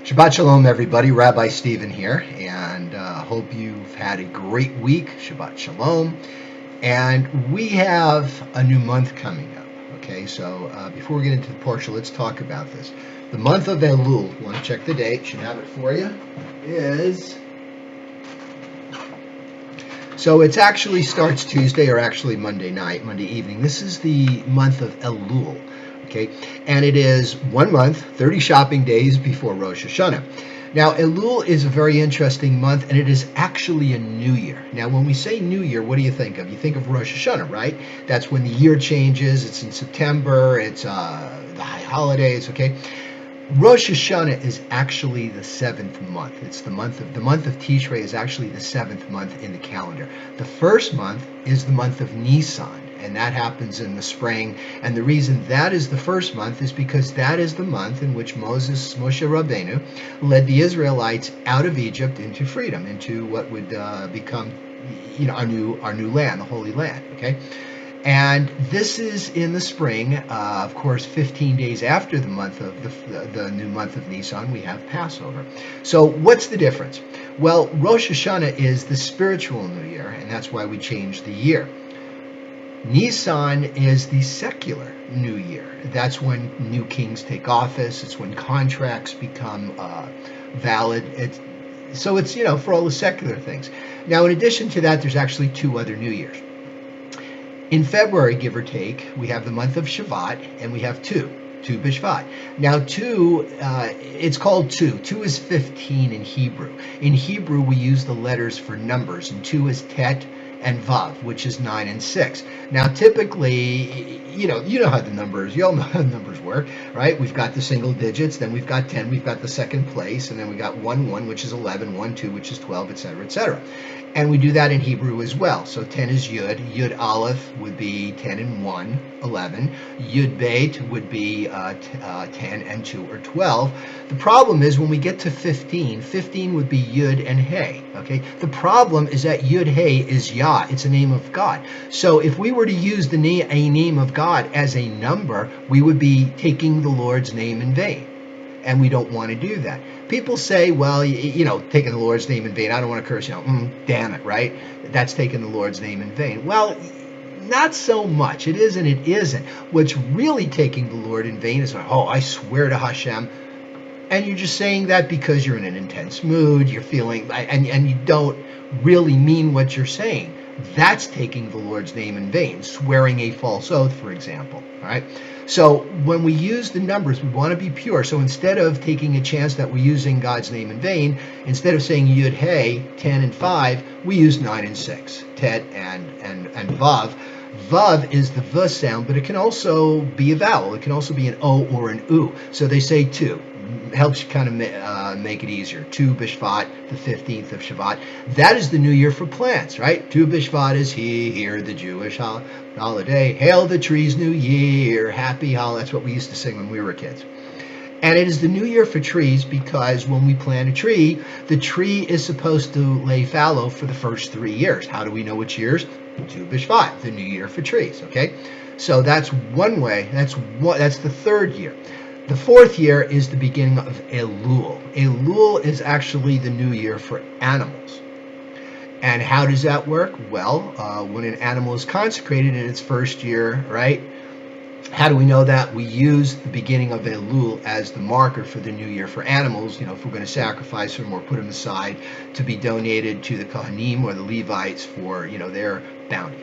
Shabbat Shalom, everybody. Rabbi Stephen here, and hope you've had a great week. Shabbat Shalom. And we have a new month coming up. Okay, so before we get into the Parsha, let's talk about this. The month of Elul, you want to check the date, should have it for you, is... So it actually starts Tuesday, or actually Monday night, Monday evening. This is the month of Elul. Okay, and it is 1 month, 30 shopping days before Rosh Hashanah. Now, Elul is a very interesting month, and it is actually a new year. Now, when we say new year, what do you think of? You think of Rosh Hashanah, right? That's when the year changes. It's in September. It's the high holidays, okay? Rosh Hashanah is actually the 7th month. It's the month of Tishrei is actually the 7th month in the calendar. The first month is the month of Nisan, and that happens in the spring. And the reason that is the first month is because that is the month in which Moshe Rabbeinu, led the Israelites out of Egypt into freedom, into what would become, our new land, the Holy Land. Okay. And this is in the spring. Of course, 15 days after the month of the new month of Nisan, we have Passover. So what's the difference? Well, Rosh Hashanah is the spiritual new year, and that's why we changed the year. Nisan is the secular new year. That's when new kings take office. It's when contracts become valid. So it's, for all the secular things. Now, in addition to that, there's actually 2 other new years. In February, give or take, we have the month of Shavat, and we have 2 B'Shvat. Now, 2, it's called 2. 2 is 15 in Hebrew. In Hebrew, we use the letters for numbers, and 2 is Tet and Vav, which is 9 and 6. Now, typically, you know how the numbers, you all know how the numbers work, right? We've got the single digits, then we've got 10, we've got the second place, and then we got 1, 1, which is 11, 1, 2, which is 12, etc., etc. And we do that in Hebrew as well. So 10 is Yud. Yud Aleph would be 10 and 1, 11. Yud Beit would be 10 and 2, or 12. The problem is when we get to 15, 15 would be Yud and Hey. Okay. The problem is that Yud Hey is Yah. It's a name of God. So if we were to use a name of God as a number, we would be taking the Lord's name in vain. And we don't want to do that. People say, well, taking the Lord's name in vain, I don't want to curse, damn it, right? That's taking the Lord's name in vain. Well, not so much. It is and it isn't. What's really taking the Lord in vain is, I swear to Hashem. And you're just saying that because you're in an intense mood, you're feeling, and you don't really mean what you're saying. That's taking the Lord's name in vain, swearing a false oath, for example. All right. So when we use the numbers, we want to be pure. So instead of taking a chance that we're using God's name in vain, instead of saying Yud Hey, 10 and 5, we use 9 and 6, Tet and Vav. Vav is the V sound, but it can also be a vowel. It can also be an O or an U. So they say 2. Helps you kind of make it easier. 2 B'Shvat, the 15th of Shavat. That is the new year for plants, right? 2 B'Shvat is here, the Jewish holiday. Hail the trees, new year, happy holiday. That's what we used to sing when we were kids. And it is the new year for trees because when we plant a tree, the tree is supposed to lay fallow for the first 3 years. How do we know which years? 2 B'Shvat, the new year for trees, okay? So that's one way. That's the 3rd year. The 4th year is the beginning of Elul. Elul is actually the new year for animals. And how does that work? Well, when an animal is consecrated in its first year, right? How do we know that? We use the beginning of Elul as the marker for the new year for animals. If we're going to sacrifice them or put them aside to be donated to the Kohanim or the Levites for, their bounty.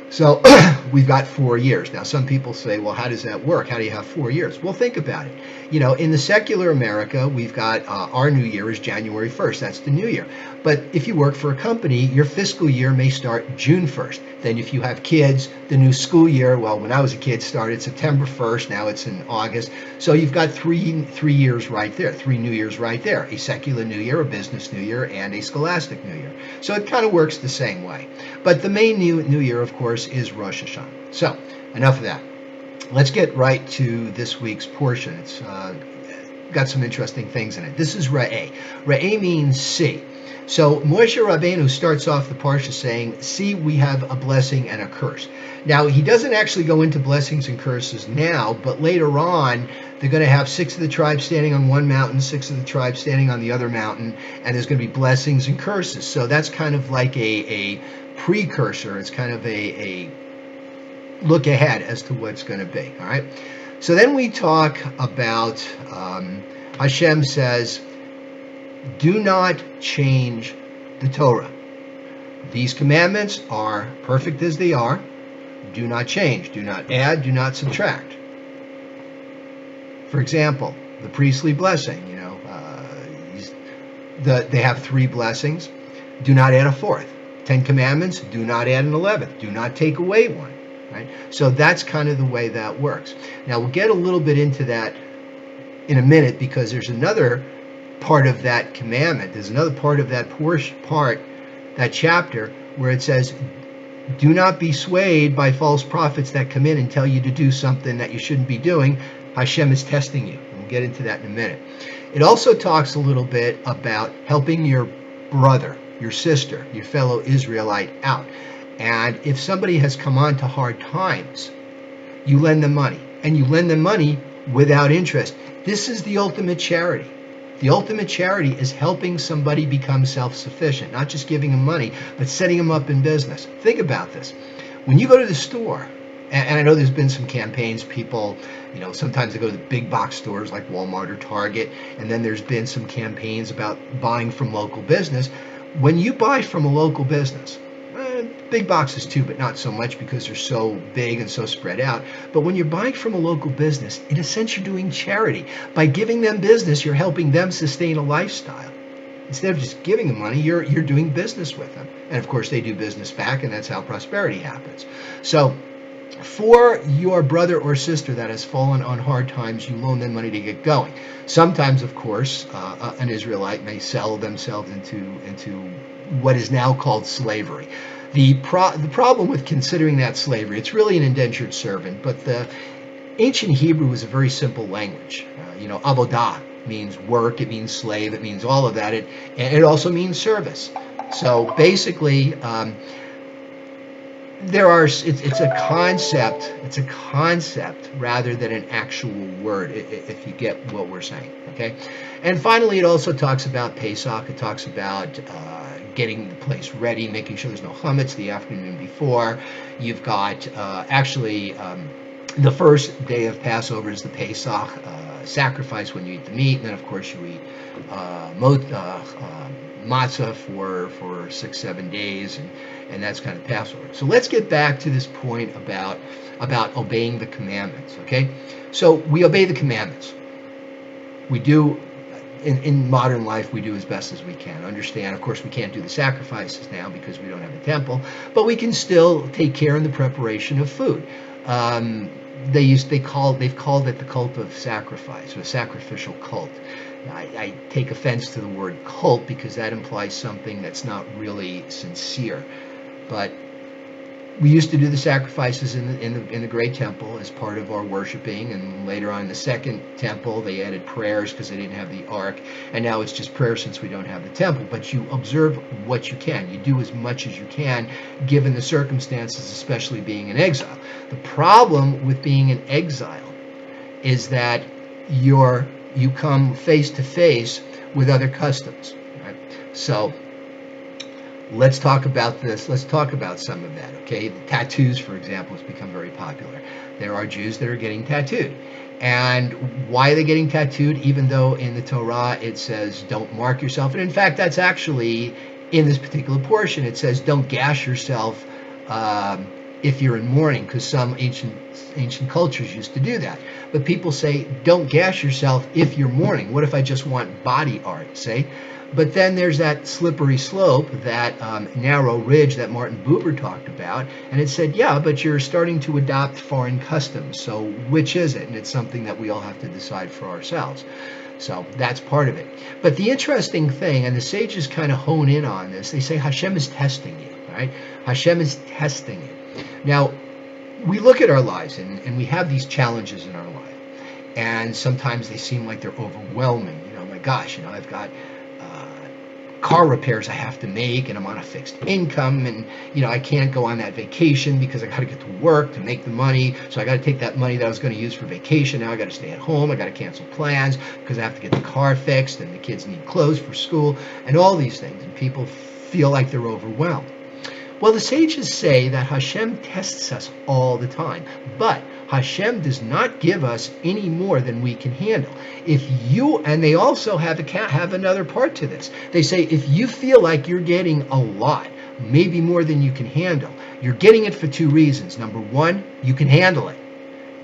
So we've got 4 years. Now, some people say, well, how does that work? How do you have 4 years? Well, think about it. In the secular America, we've got our new year is January 1st. That's the new year. But if you work for a company, your fiscal year may start June 1st. Then if you have kids, the new school year, well, when I was a kid, started September 1st. Now it's in August. So you've got three years right there, 3 new years right there, a secular new year, a business new year, and a scholastic new year. So it kind of works the same way. But the main new year, of course, is Rosh Hashanah. So enough of that. Let's get right to this week's portion. It's got some interesting things in it. This is Re'eh. Re'eh means see. So Moshe Rabbeinu starts off the parsha saying, see, we have a blessing and a curse. Now, he doesn't actually go into blessings and curses now, but later on, they're going to have 6 of the tribes standing on one mountain, 6 of the tribes standing on the other mountain, and there's going to be blessings and curses. So that's kind of like a precursor. It's kind of a look ahead as to what's going to be. All right. So then we talk about Hashem says, do not change the Torah. These commandments are perfect as they are. Do not change. Do not add. Do not subtract. For example, the priestly blessing. They have 3 blessings. Do not add a 4th. 10 commandments. Do not add an 11th. Do not take away one. Right? So that's kind of the way that works. Now we'll get a little bit into that in a minute, because there's another part of that commandment. There's another part of that that chapter, where it says, do not be swayed by false prophets that come in and tell you to do something that you shouldn't be doing. Hashem is testing you. We'll get into that in a minute. It also talks a little bit about helping your brother, your sister, your fellow Israelite out. And if somebody has come on to hard times, you lend them money. And you lend them money without interest. This is the ultimate charity. The ultimate charity is helping somebody become self-sufficient, not just giving them money, but setting them up in business. Think about this. When you go to the store, and I know there's been some campaigns, people, sometimes they go to the big box stores like Walmart or Target, and then there's been some campaigns about buying from local business. When you buy from a local business, big boxes too, but not so much because they're so big and so spread out. But when you're buying from a local business, in a sense, you're doing charity. By giving them business, you're helping them sustain a lifestyle. Instead of just giving them money, you're doing business with them. And of course, they do business back, and that's how prosperity happens. So for your brother or sister that has fallen on hard times, you loan them money to get going. Sometimes, of course, an Israelite may sell themselves into what is now called slavery. The problem with considering that slavery, it's really an indentured servant, but the ancient Hebrew was a very simple language. Avodah means work, it means slave, it means all of that, and it also means service. So basically, it's a concept rather than an actual word, if you get what we're saying. Okay, and finally, it also talks about Pesach. It talks about getting the place ready, making sure there's no chametz the afternoon before. You've got the first day of Passover is the Pesach sacrifice, when you eat the meat, and then of course you eat matzah for 6-7 days, and that's kind of Passover. So let's get back to this point about obeying the commandments. Okay, so we obey the commandments. We do. In modern life, we do as best as we can. Understand, of course, we can't do the sacrifices now because we don't have a temple, but we can still take care in the preparation of food. They've called it the cult of sacrifice, or a sacrificial cult. I take offense to the word cult because that implies something that's not really sincere. But we used to do the sacrifices in the Great Temple as part of our worshiping, and later on in the Second Temple they added prayers because they didn't have the Ark, and now it's just prayer since we don't have the temple. But you observe what you can. You do as much as you can given the circumstances, especially being in exile. The problem with being in exile is that you come face to face with other customs. Right? So let's talk about this. Let's talk about some of that, okay? The tattoos, for example, has become very popular. There are Jews that are getting tattooed. And why are they getting tattooed? Even though in the Torah it says don't mark yourself. And in fact, that's actually in this particular portion. It says don't gash yourself if you're in mourning, because some ancient cultures used to do that. But people say don't gash yourself if you're mourning. What if I just want body art, say? But then there's that slippery slope, that narrow ridge that Martin Buber talked about, and it said, yeah, but you're starting to adopt foreign customs, so which is it? And it's something that we all have to decide for ourselves. So that's part of it. But the interesting thing, and the sages kind of hone in on this, they say Hashem is testing you, right? Hashem is testing you. Now, we look at our lives, and we have these challenges in our life. and sometimes they seem like they're overwhelming. My gosh, I've got car repairs I have to make, and I'm on a fixed income, and I can't go on that vacation because I got to get to work to make the money. So I got to take that money that I was going to use for vacation. Now I got to stay at home. I got to cancel plans because I have to get the car fixed, and the kids need clothes for school, and all these things. And people feel like they're overwhelmed. Well, the sages say that Hashem tests us all the time, but Hashem does not give us any more than we can handle. And they also have another part to this. They say if you feel like you're getting a lot, maybe more than you can handle, you're getting it for two reasons. Number one, you can handle it.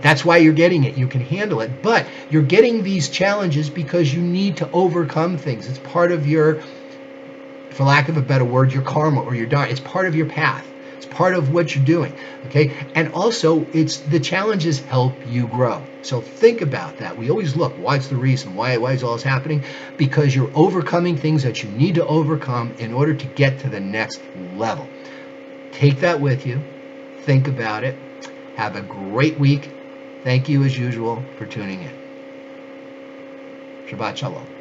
That's why you're getting it. You can handle it. But you're getting these challenges because you need to overcome things. It's part of your, for lack of a better word, your karma or your dharma. It's part of your path. It's part of what you're doing, okay? And also, the challenges help you grow. So think about that. We always look, what's the reason? Why is all this happening? Because you're overcoming things that you need to overcome in order to get to the next level. Take that with you. Think about it. Have a great week. Thank you, as usual, for tuning in. Shabbat Shalom.